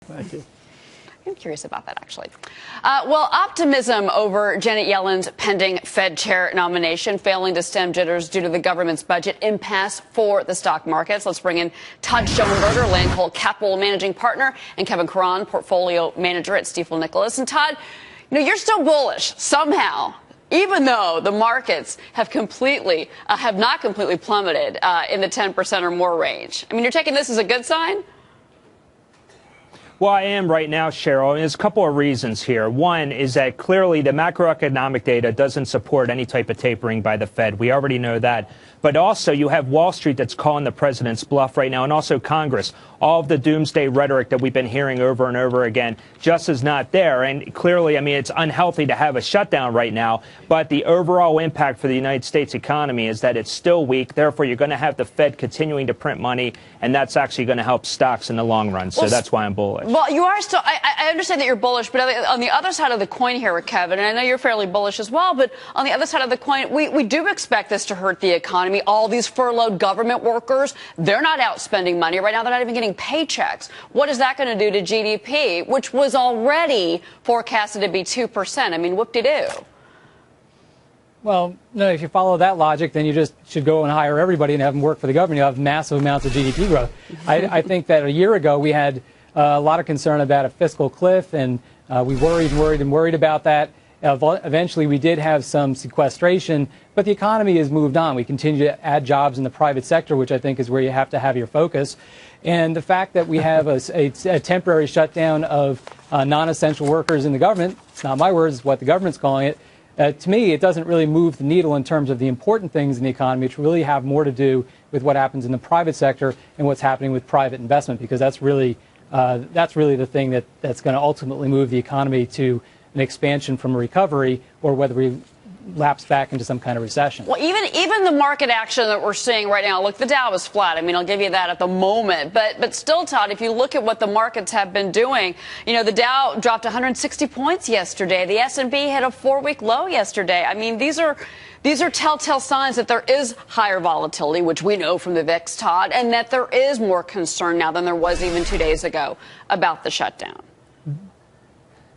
Thank you. I'm curious about that, actually. Well, optimism over Janet Yellen's pending Fed chair nomination failing to stem jitters due to the government's budget impasse for the stock markets. Let's bring in Todd Schoenberger, LandColt Capital managing partner, and Kevin Caron, portfolio manager at Stifel Nicolaus. And Todd, you're still bullish somehow, even though the markets have not completely plummeted in the 10% or more range. I mean, you're taking this as a good sign? Well, I am right now, Cheryl. There's a couple of reasons here. One is that clearly the macroeconomic data doesn't support any type of tapering by the Fed. We already know that. But also you have Wall Street that's calling the president's bluff right now, and also Congress. All of the doomsday rhetoric that we've been hearing over and over again just is not there. And clearly, I mean, it's unhealthy to have a shutdown right now. But the overall impact for the United States economy is that it's still weak. Therefore, you're going to have the Fed continuing to print money, and that's actually going to help stocks in the long run. So that's why I'm bullish. Well, you are still, I understand that you're bullish, but on the other side of the coin here with Kevin, and I know you're fairly bullish as well, but on the other side of the coin, we do expect this to hurt the economy. All these furloughed government workers, they're not out spending money right now. They're not even getting paychecks. What is that going to do to GDP, which was already forecasted to be 2%? I mean, whoop-de-doo. Well, no, if you follow that logic, then you just should go and hire everybody and have them work for the government. You'll have massive amounts of GDP growth. I think that a year ago we had a lot of concern about a fiscal cliff, and we worried about that. Eventually, we did have some sequestration, but the economy has moved on. We continue to add jobs in the private sector, which I think is where you have to have your focus. And the fact that we have a temporary shutdown of non-essential workers in the government, it's not my words, it's what the government's calling it, to me, it doesn't really move the needle in terms of the important things in the economy, which really have more to do with what happens in the private sector and what's happening with private investment, because that's really the thing that's going to ultimately move the economy to an expansion from a recovery, or whether we lapse back into some kind of recession. Well, even the market action that we're seeing right now, look, the Dow is flat. I mean, I'll give you that at the moment. But still, Todd, if you look at what the markets have been doing, the Dow dropped 160 points yesterday. The S&P hit a 4-week low yesterday. I mean, these are telltale signs that there is higher volatility, which we know from the VIX, Todd, and that there is more concern now than there was even 2 days ago about the shutdown.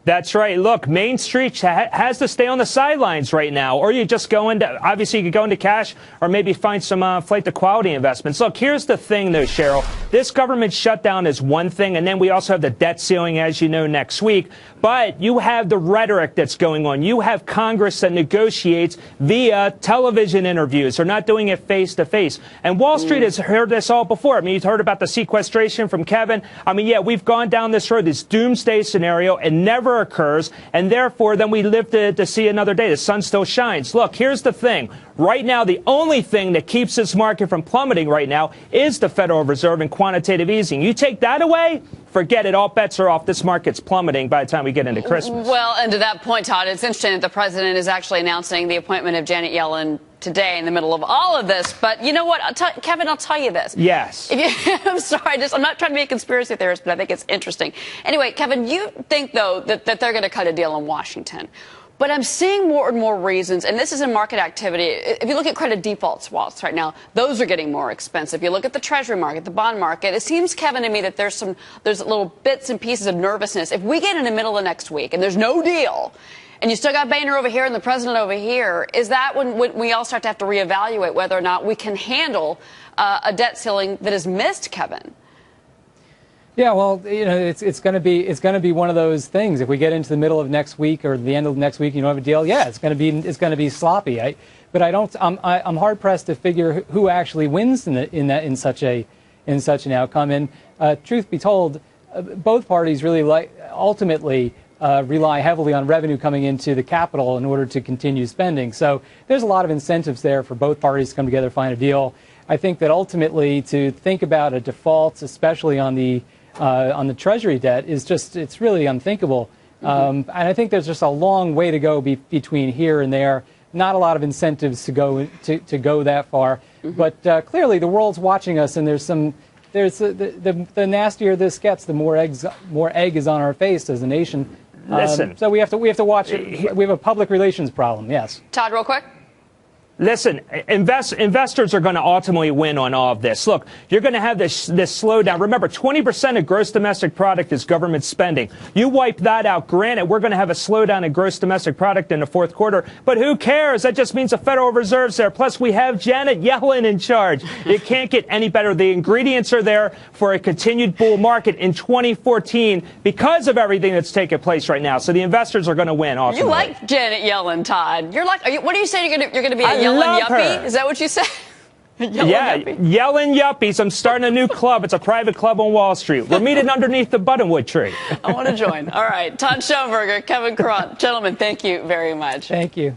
That's right. Look, Main Street has to stay on the sidelines right now, or you just go into, obviously you could go into cash, or maybe find some flight to quality investments. Look, here's the thing, though, Cheryl. This government shutdown is one thing, and then we also have the debt ceiling, as you know, next week. But you have the rhetoric that's going on. You have Congress that negotiates via television interviews. They're not doing it face to face. And Wall Street has heard this all before. I mean, you've heard about the sequestration from Kevin. I mean, yeah, we've gone down this road, this doomsday scenario, and never occurs, and therefore then we live to see another day. The sun still shines. Look, here's the thing. Right now, the only thing that keeps this market from plummeting right now is the Federal Reserve and quantitative easing. You take that away, forget it. All bets are off. This market's plummeting by the time we get into Christmas. Well, and to that point, Todd, it's interesting that the president is actually announcing the appointment of Janet Yellen today in the middle of all of this. But you know what, Kevin, I'll tell you this. Yes. I'm sorry, I'm not trying to be a conspiracy theorist, but I think it's interesting. Anyway, Kevin, you think, though, that they're going to cut a deal in Washington. But I'm seeing more and more reasons, and this is in market activity. If you look at credit default swaps right now, those are getting more expensive. You look at the Treasury market, the bond market. It seems, Kevin, to me that there's little bits and pieces of nervousness. If we get in the middle of next week and there's no deal, and you still got Boehner over here and the president over here, is that when we all start to have to reevaluate whether or not we can handle a debt ceiling that is missed, Kevin? Yeah, well, it's going to be one of those things. If we get into the middle of next week or the end of next week, you don't have a deal. Yeah, it's going to be sloppy. I'm hard pressed to figure who actually wins in such an outcome. And truth be told, both parties really ultimately rely heavily on revenue coming into the Capitol in order to continue spending. So there's a lot of incentives there for both parties to come together, find a deal. I think that ultimately to think about a default, especially on the Treasury debt, it's really unthinkable. And I think there's just a long way to go between here and there. Not a lot of incentives to go that far. But clearly the world's watching us, and the nastier this gets, the more egg is on our face as a nation. Listen. So we have to watch it. We have a public relations problem. Yes. Todd, real quick. Listen, investors are going to ultimately win on all of this. Look, you're going to have this slowdown. Remember, 20% of gross domestic product is government spending. You wipe that out. Granted, we're going to have a slowdown in gross domestic product in the fourth quarter, but who cares? That just means the Federal Reserve's there. Plus, we have Janet Yellen in charge. It can't get any better. The ingredients are there for a continued bull market in 2014 because of everything that's taking place right now. So the investors are going to win. Ultimately. You like Janet Yellen, Todd. What are you saying? You're going to be a Yellen yuppie? Her. Is that what you said? Yellen Yuppies. I'm starting a new club. It's a private club on Wall Street. We're meeting underneath the buttonwood tree. I want to join. All right. Todd Schoenberger, Kevin Caron. Gentlemen, thank you very much. Thank you.